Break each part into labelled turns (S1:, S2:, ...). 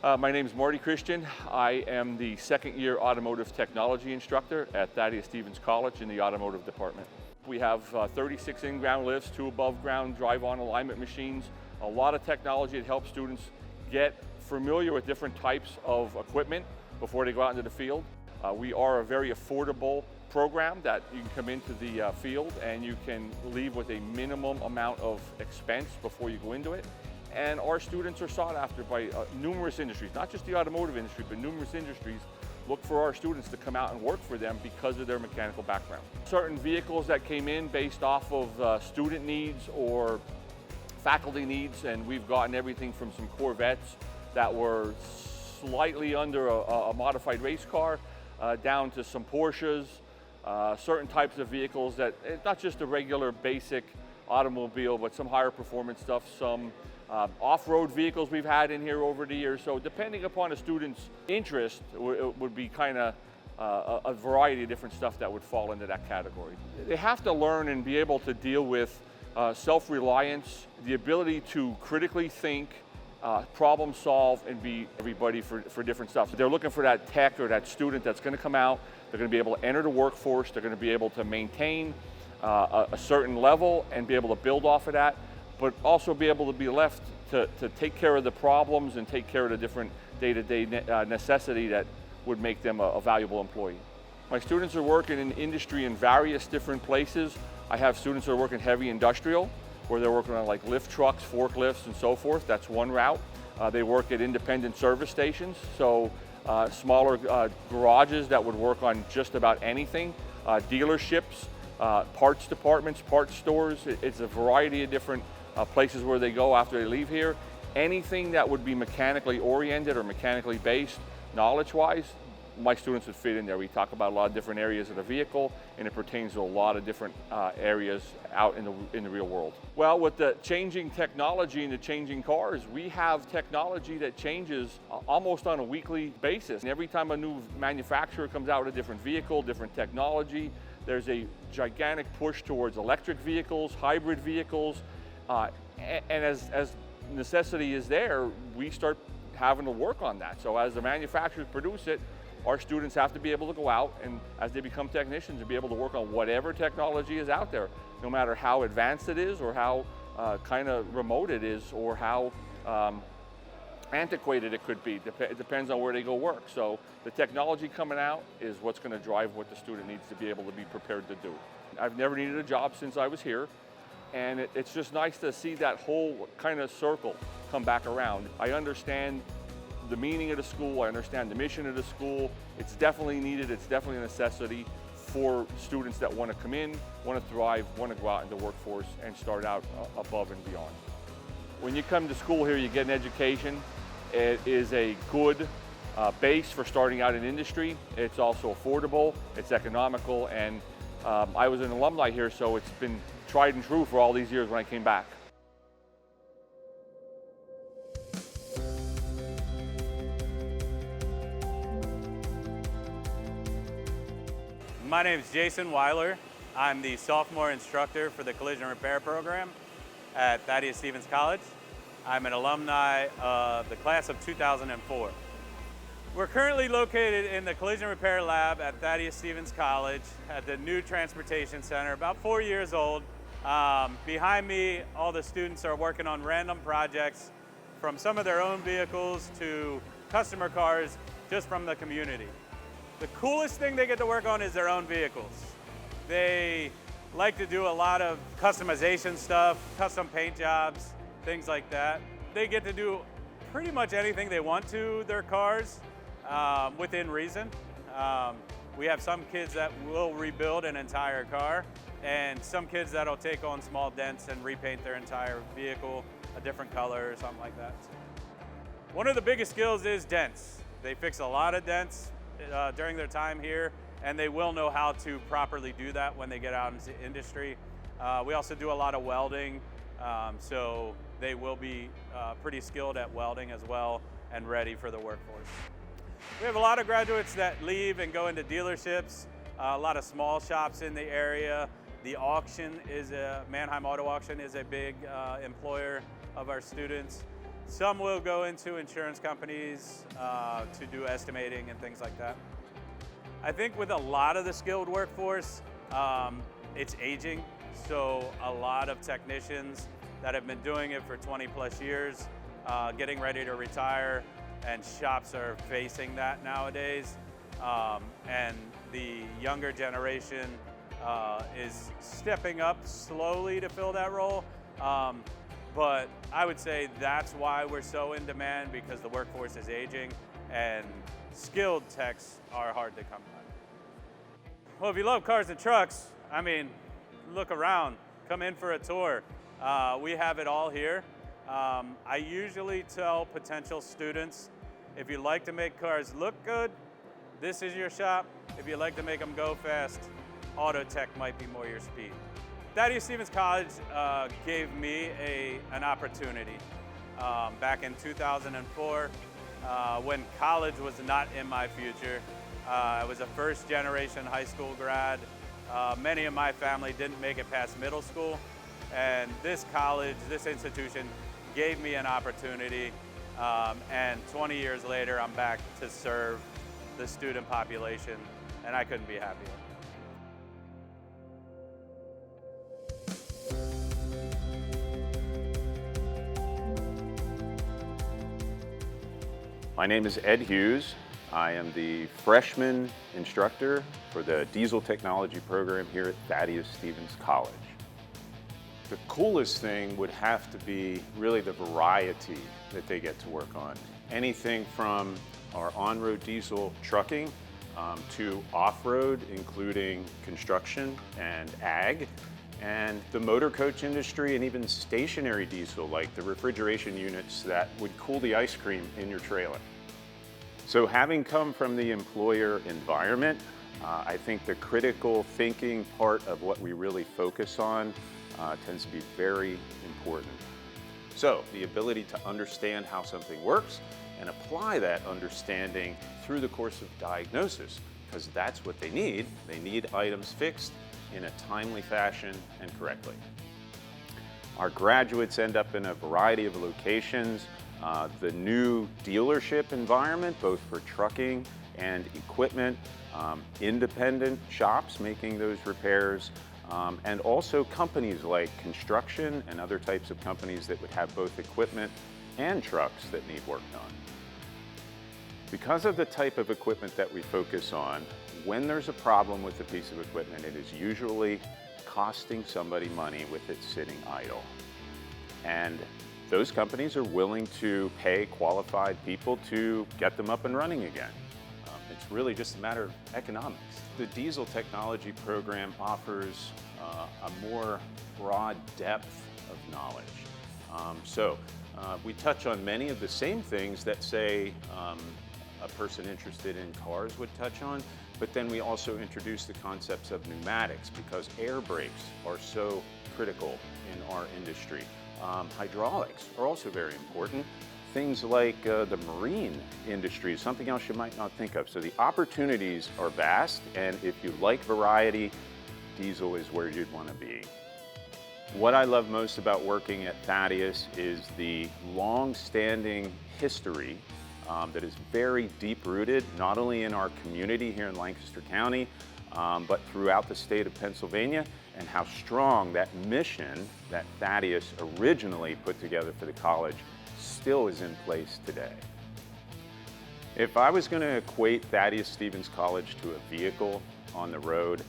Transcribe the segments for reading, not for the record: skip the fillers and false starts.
S1: My name is Marty Christian. I am the second-year automotive technology instructor at Thaddeus Stevens College in the automotive department. We have 36 in-ground lifts, 2 above-ground drive-on alignment machines, a lot of technology that helps students get familiar with different types of equipment before they go out into the field. We are a very affordable program that you can come into the field and you can leave with a minimum amount of expense before you go into it. And our students are sought after by numerous industries, not just the automotive industry, but numerous industries look for our students to come out and work for them because of their mechanical background. Certain vehicles that came in based off of student needs or faculty needs, and we've gotten everything from some Corvettes that were slightly under a modified race car, down to some Porsches, certain types of vehicles that, not just a regular basic automobile, but some higher performance stuff, some off-road vehicles we've had in here over the years. So depending upon a student's interest, it would be kind of a variety of different stuff that would fall into that category. They have to learn and be able to deal with self-reliance, the ability to critically think, problem solve, and be everybody for different stuff. So they're looking for that tech or that student that's going to come out, they're going to be able to enter the workforce, they're going to be able to maintain a certain level and be able to build off of that, but also be able to be left to take care of the problems and take care of the different day-to-day necessity that would make them a valuable employee. My students are working in industry in various different places. I have students that are working heavy industrial, where they're working on like lift trucks, forklifts, and so forth. That's one route. They work at independent service stations, so smaller garages that would work on just about anything, dealerships, parts departments, parts stores. It's a variety of different places where they go after they leave here. Anything that would be mechanically oriented or mechanically based, knowledge-wise, my students would fit in there. We talk about a lot of different areas of the vehicle, and it pertains to a lot of different areas out in the real world. Well, with the changing technology and the changing cars, we have technology that changes almost on a weekly basis. And every time a new manufacturer comes out with a different vehicle, different technology, there's a gigantic push towards electric vehicles, hybrid vehicles, and as necessity is there, we start having to work on that. So as the manufacturers produce it, our students have to be able to go out and, as they become technicians, to be able to work on whatever technology is out there, no matter how advanced it is or how kind of remote it is or how antiquated it could be. It depends on where they go work. So the technology coming out is what's going to drive what the student needs to be able to be prepared to do. I've never needed a job since I was here, and it's just nice to see that whole kind of circle come back around. I understand the meaning of the school, I understand the mission of the school. It's definitely needed, it's definitely a necessity for students that want to come in, want to thrive, want to go out into the workforce and start out above and beyond. When you come to school here, you get an education. It is a good base for starting out in industry. It's also affordable, it's economical, and I was an alumni here, so it's been tried and true for all these years when I came back.
S2: My name is Jason Weiler. I'm the sophomore instructor for the collision repair program at Thaddeus Stevens College. I'm an alumni of the class of 2004. We're currently located in the collision repair lab at Thaddeus Stevens College at the new transportation center, about 4 years old. Behind me, all the students are working on random projects from some of their own vehicles to customer cars just from the community. The coolest thing they get to work on is their own vehicles. They like to do a lot of customization stuff, custom paint jobs, things like that. They get to do pretty much anything they want to their cars within reason. We have some kids that will rebuild an entire car, and some kids that'll take on small dents and repaint their entire vehicle a different color or something like that. One of the biggest skills is dents. They fix a lot of dents during their time here, and they will know how to properly do that when they get out into industry. We also do a lot of welding, so they will be pretty skilled at welding as well and ready for the workforce. We have a lot of graduates that leave and go into dealerships, a lot of small shops in the area. The auction is Mannheim Auto Auction is a big employer of our students. Some will go into insurance companies to do estimating and things like that. I think with a lot of the skilled workforce, it's aging. So a lot of technicians that have been doing it for 20 plus years, getting ready to retire, and shops are facing that nowadays. And the younger generation is stepping up slowly to fill that role. But I would say that's why we're so in demand, because the workforce is aging and skilled techs are hard to come by. Well, if you love cars and trucks, I mean, look around, come in for a tour. We have it all here. I usually tell potential students, if you like to make cars look good, this is your shop. If you like to make them go fast, auto tech might be more your speed. Thaddeus-Stevens College gave me an opportunity back in 2004 when college was not in my future. I was a first generation high school grad. Many of my family didn't make it past middle school, and this college, this institution gave me an opportunity, and 20 years later I'm back to serve the student population, and I couldn't be happier.
S3: My name is Ed Hughes. I am the freshman instructor for the diesel technology program here at Thaddeus-Stevens College. The coolest thing would have to be really the variety that they get to work on. Anything from our on-road diesel trucking to off-road, including construction and ag, and the motor coach industry, and even stationary diesel, like the refrigeration units that would cool the ice cream in your trailer. So having come from the employer environment, I think the critical thinking part of what we really focus on tends to be very important. So the ability to understand how something works and apply that understanding through the course of diagnosis, because that's what they need. They need items fixed in a timely fashion and correctly. Our graduates end up in a variety of locations. The new dealership environment, both for trucking and equipment, independent shops making those repairs, and also companies like construction and other types of companies that would have both equipment and trucks that need work done. Because of the type of equipment that we focus on, when there's a problem with a piece of equipment, it is usually costing somebody money with it sitting idle. And those companies are willing to pay qualified people to get them up and running again. It's really just a matter of economics. The diesel technology program offers a more broad depth of knowledge. We touch on many of the same things that, say, a person interested in cars would touch on, but then we also introduce the concepts of pneumatics, because air brakes are so critical in our industry. Hydraulics are also very important. Things like the marine industry is something else you might not think of. So the opportunities are vast, and if you like variety, diesel is where you'd want to be. What I love most about working at Thaddeus is the long-standing history that is very deep-rooted, not only in our community here in Lancaster County, but throughout the state of Pennsylvania, and how strong that mission that Thaddeus originally put together for the college still is in place today. If I was going to equate Thaddeus-Stevens College to a vehicle on the road,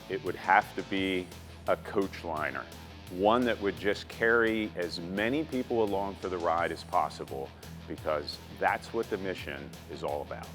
S3: it would have to be a coach liner, one that would just carry as many people along for the ride as possible, because that's what the mission is all about.